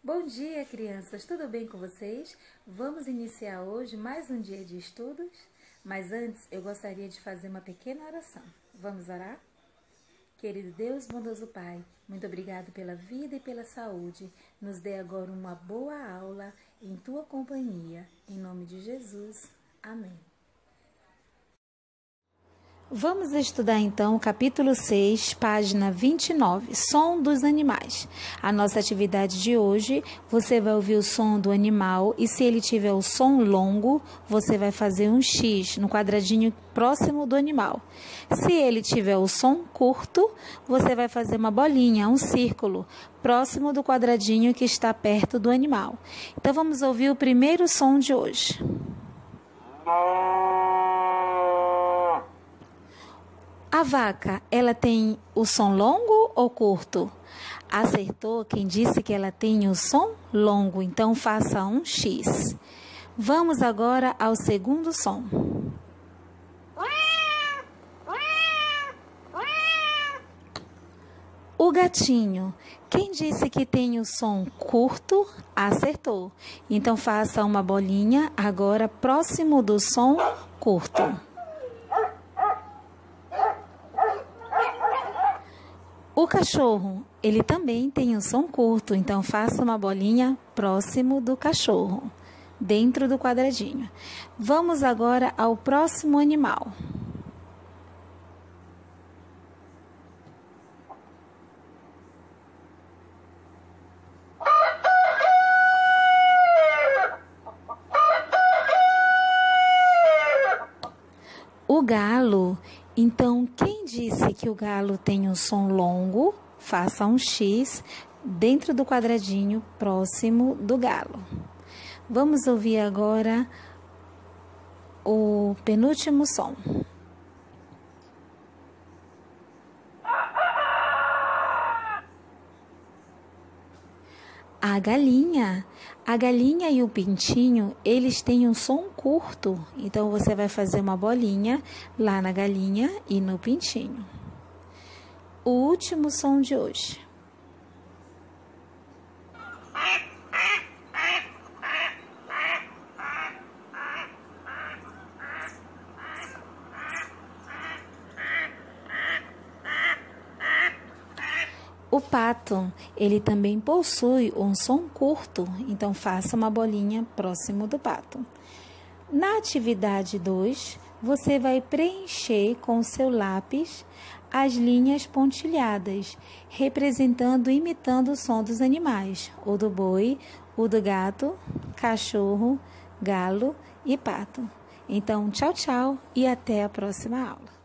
Bom dia, crianças! Tudo bem com vocês? Vamos iniciar hoje mais um dia de estudos? Mas antes, eu gostaria de fazer uma pequena oração. Vamos orar? Querido Deus, bondoso Pai, muito obrigado pela vida e pela saúde. Nos dê agora uma boa aula em Tua companhia. Em nome de Jesus. Amém. Vamos estudar então o capítulo 6, página 29, som dos animais. A nossa atividade de hoje, você vai ouvir o som do animal e se ele tiver o som longo, você vai fazer um X no quadradinho próximo do animal. Se ele tiver o som curto, você vai fazer uma bolinha, um círculo, próximo do quadradinho que está perto do animal. Então vamos ouvir o primeiro som de hoje. A vaca, ela tem o som longo ou curto? Acertou quem disse que ela tem o som longo, então faça um X. Vamos agora ao segundo som. O gatinho, quem disse que tem o som curto? Acertou. Então faça uma bolinha agora próximo do som curto. O cachorro, ele também tem um som curto, então faça uma bolinha próximo do cachorro, dentro do quadradinho. Vamos agora ao próximo animal. O galo. Então, quem disse que o galo tem um som longo, faça um X dentro do quadradinho próximo do galo. Vamos ouvir agora o penúltimo som. A galinha e o pintinho, eles têm um som curto, então você vai fazer uma bolinha lá na galinha e no pintinho. O último som de hoje. O pato, ele também possui um som curto, então faça uma bolinha próximo do pato. Na atividade 2, você vai preencher com o seu lápis as linhas pontilhadas, representando e imitando o som dos animais, o do boi, o do gato, cachorro, galo e pato. Então, tchau, tchau e até a próxima aula.